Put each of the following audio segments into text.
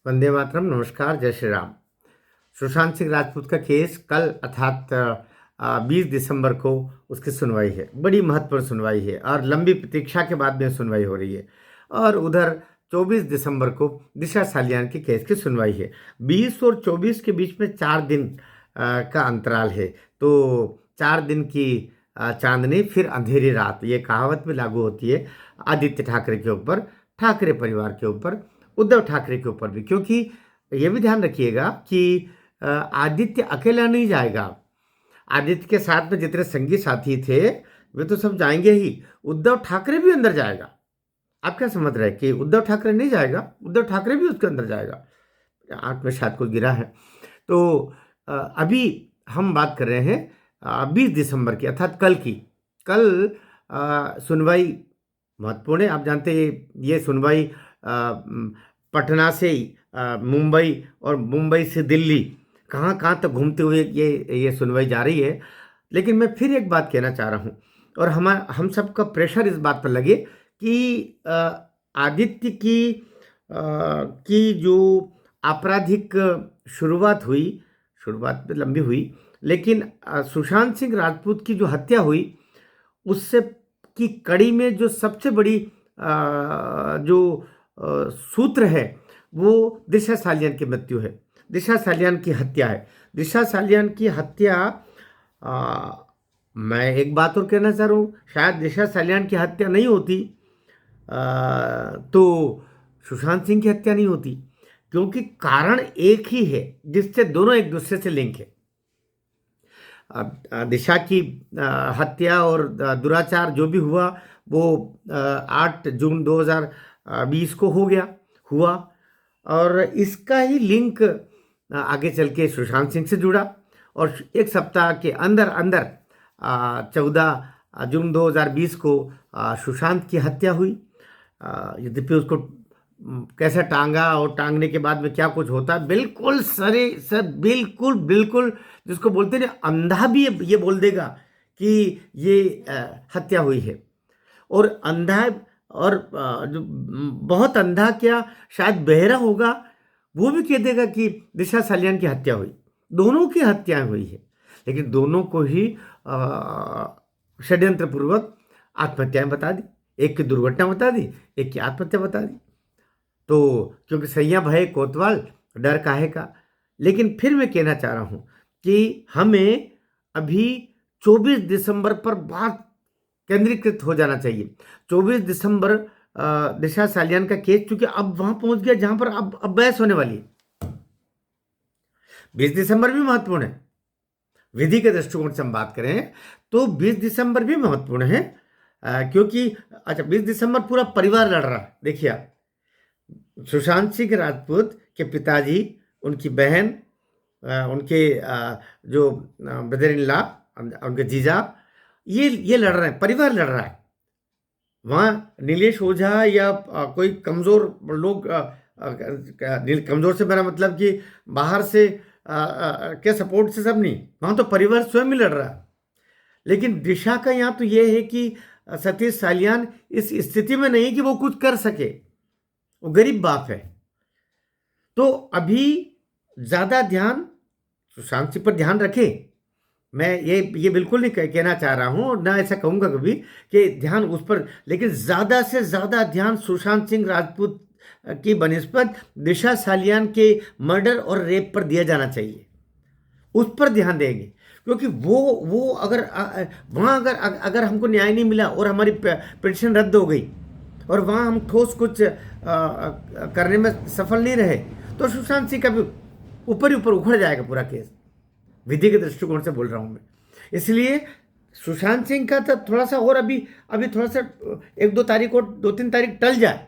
वंदे मातरम। नमस्कार, जय श्री राम। सुशांत सिंह राजपूत का केस कल अर्थात 20 दिसंबर को उसकी सुनवाई है। बड़ी महत्वपूर्ण सुनवाई है और लंबी प्रतीक्षा के बाद में सुनवाई हो रही है। और उधर 24 दिसंबर को दिशा सालियान के केस की सुनवाई है। 20 और 24 के बीच में 4 दिन का अंतराल है। तो 4 दिन की चांदनी फिर अंधेरी रात, ये कहावत भी लागू होती है आदित्य ठाकरे के ऊपर, ठाकरे परिवार के ऊपर, उद्धव ठाकरे के ऊपर भी। क्योंकि ये भी ध्यान रखिएगा कि आदित्य अकेला नहीं जाएगा। आदित्य के साथ में जितने संगी साथी थे वे तो सब जाएंगे ही। उद्धव ठाकरे भी अंदर जाएगा। आप क्या समझ रहे हैं कि उद्धव ठाकरे नहीं जाएगा? उद्धव ठाकरे भी उसके अंदर जाएगा। आंख में शायद कोई गिरा है। तो अभी हम बात कर रहे हैं 20 दिसंबर की, अर्थात कल की। कल सुनवाई महत्वपूर्ण है। आप जानते हैं ये सुनवाई पटना से मुंबई और मुंबई से दिल्ली, कहाँ कहाँ तक घूमते हुए ये सुनवाई जा रही है। लेकिन मैं फिर एक बात कहना चाह रहा हूँ और हम सबका प्रेशर इस बात पर लगे कि आदित्य की जो आपराधिक शुरुआत हुई, शुरुआत में लंबी हुई, लेकिन सुशांत सिंह राजपूत की जो हत्या हुई उससे की कड़ी में जो सबसे बड़ी जो सूत्र है वो दिशा सालियान की मृत्यु है, दिशा सालियान की हत्या है। दिशा सालियान की हत्या, मैं एक बात और कहना चाह रहा हूँ, शायद दिशा सालियान की हत्या नहीं होती तो सुशांत सिंह की हत्या नहीं होती। क्योंकि कारण एक ही है जिससे दोनों एक दूसरे से लिंक है। दिशा की हत्या और दुराचार जो भी हुआ वो 8 जून 2020 को हुआ और इसका ही लिंक आगे चल के सुशांत सिंह से जुड़ा। और एक सप्ताह के अंदर अंदर 14 जून 2020 को सुशांत की हत्या हुई। यद्यपि उसको कैसे टांगा और टांगने के बाद में क्या कुछ होता है, बिल्कुल सर बिल्कुल बिल्कुल जिसको बोलते हैं अंधा भी ये बोल देगा कि ये हत्या हुई है। और अंधा और जो बहुत अंधा क्या शायद बहरा होगा वो भी कह देगा कि दिशा सालियान की हत्या हुई। दोनों की हत्याएं हुई है, लेकिन दोनों को ही षड्यंत्रपूर्वक आत्महत्याएं बता दी। एक की दुर्घटना बता दी, एक की आत्महत्या बता दी। तो क्योंकि सैया भय कोतवाल, डर काहे का। लेकिन फिर मैं कहना चाह रहा हूं कि हमें अभी 24 दिसंबर पर बात केंद्रीकृत हो जाना चाहिए। 24 दिसंबर दिशा सालियान का केस, क्योंकि अब वहां पहुंच गया जहां पर अब बहस होने वाली है। 20 दिसंबर भी महत्वपूर्ण है। विधि के दृष्टिकोण से हम बात करें तो 20 दिसंबर भी महत्वपूर्ण है। क्योंकि अच्छा, 20 दिसंबर पूरा परिवार लड़ रहा है। देखिए आप, सुशांत सिंह राजपूत के पिताजी, उनकी बहन, उनके जो ब्रदर इन लॉ, उनके जीजा, ये लड़ रहे हैं, परिवार लड़ रहा है। वहाँ नीलेश ओझा या कोई कमज़ोर लोग, कमज़ोर से मेरा मतलब कि बाहर से के सपोर्ट से सब नहीं, वहाँ तो परिवार स्वयं ही लड़ रहा है। लेकिन दिशा का यहाँ तो ये है कि सतीश सालियान इस स्थिति में नहीं कि वो कुछ कर सके, वो गरीब बाप है। तो अभी ज़्यादा ध्यान सुशांत सिंह पर ध्यान रखें। मैं ये बिल्कुल नहीं कहना चाह रहा हूँ और ना ऐसा कहूँगा कभी कि ध्यान उस पर, लेकिन ज़्यादा से ज़्यादा ध्यान सुशांत सिंह राजपूत की बनिस्बत दिशा सालियान के मर्डर और रेप पर दिया जाना चाहिए। उस पर ध्यान देंगे, क्योंकि वो अगर वहाँ अगर हमको न्याय नहीं मिला और हमारी पिटीशन रद्द हो गई और वहाँ हम ठोस कुछ करने में सफल नहीं रहे तो सुशांत सिंह का भी ऊपर ही ऊपर उखड़ जाएगा पूरा केस। विधि के दृष्टिकोण से बोल रहा हूँ मैं। इसलिए सुशांत सिंह का तो थोड़ा सा और अभी थोड़ा सा 1-2 तारीख और 2-3 तारीख टल जाए,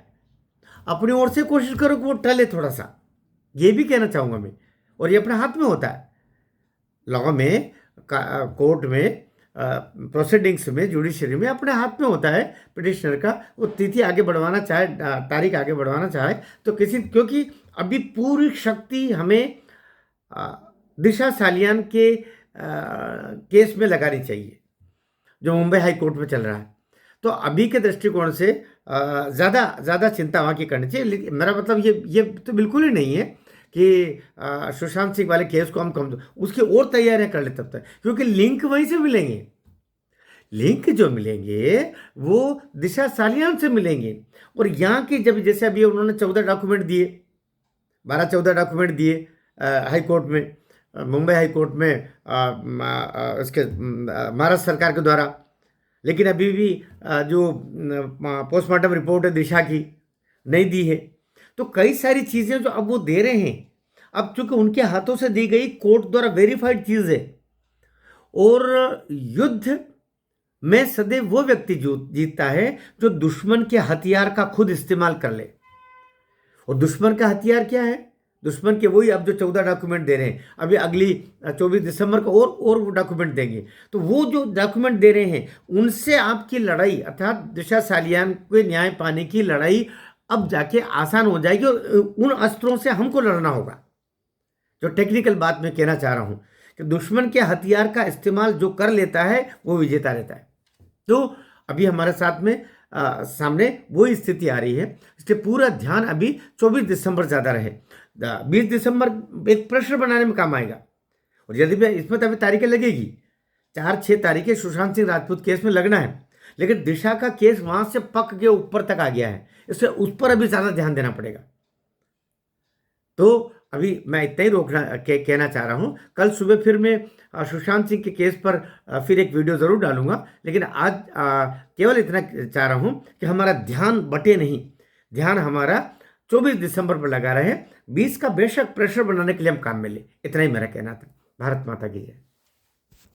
अपनी ओर से कोशिश करो कि वो टले थोड़ा सा, ये भी कहना चाहूँगा मैं। और ये अपने हाथ में होता है। लॉ में, कोर्ट में, प्रोसीडिंग्स में, जुडिशरी में अपने हाथ में होता है पिटिशनर का। वो तिथि आगे बढ़वाना चाहे, तारीख आगे बढ़वाना चाहे तो किसी, क्योंकि अभी पूरी शक्ति हमें दिशा सालियान के केस में लगानी चाहिए जो मुंबई हाई कोर्ट में चल रहा है। तो अभी के दृष्टिकोण से ज़्यादा चिंता वहाँ की करनी चाहिए। लेकिन मेरा मतलब ये तो बिल्कुल ही नहीं है कि सुशांत सिंह वाले केस को हम कम उसकी और तैयारियां कर ले तब तक, क्योंकि लिंक वहीं से मिलेंगे। लिंक जो मिलेंगे वो दिशा सालियान से मिलेंगे। और यहाँ की जब जैसे अभी उन्होंने 14 डॉक्यूमेंट दिए, 12-14 डॉक्यूमेंट दिए हाई कोर्ट में, मुंबई हाई कोर्ट में इसके महाराष्ट्र सरकार के द्वारा, लेकिन अभी भी जो पोस्टमार्टम रिपोर्ट है दिशा की नहीं दी है। तो कई सारी चीज़ें जो अब वो दे रहे हैं, अब चूंकि उनके हाथों से दी गई कोर्ट द्वारा वेरीफाइड चीज़ है, और युद्ध में सदैव वो व्यक्ति जीतता है जो दुश्मन के हथियार का खुद इस्तेमाल कर ले। और दुश्मन का हथियार क्या है? दुश्मन के वही अब जो 14 डॉक्यूमेंट दे रहे हैं, अभी अगली 24 दिसंबर को और वो डॉक्यूमेंट देंगे। तो वो जो डॉक्यूमेंट दे रहे हैं उनसे आपकी लड़ाई, अर्थात दिशा सालियान के न्याय पाने की लड़ाई अब जाके आसान हो जाएगी, और उन अस्त्रों से हमको लड़ना होगा। जो टेक्निकल बात मैं कहना चाह रहा हूं कि दुश्मन के हथियार का इस्तेमाल जो कर लेता है वो विजेता रहता है। तो अभी हमारे साथ में सामने वो स्थिति आ रही है, इसलिए पूरा ध्यान अभी 24 दिसंबर ज़्यादा रहे। 20 दिसंबर एक प्रेशर बनाने में काम आएगा। और यदि भी इसमें तो अभी तारीखें लगेगी, 4-6 तारीखें सुशांत सिंह राजपूत केस में लगना है, लेकिन दिशा का केस वहाँ से पक के ऊपर तक आ गया है, इसलिए उस पर अभी ज़्यादा ध्यान देना पड़ेगा। तो अभी मैं इतना ही कहना चाह रहा हूँ। कल सुबह फिर मैं सुशांत सिंह के केस पर फिर एक वीडियो ज़रूर डालूंगा, लेकिन आज केवल इतना चाह रहा हूँ कि हमारा ध्यान बटे नहीं, ध्यान हमारा 24 दिसंबर पर लगा रहे। 20 का बेशक प्रेशर बनाने के लिए हम काम में ले, इतना ही मेरा कहना था। भारत माता की जय।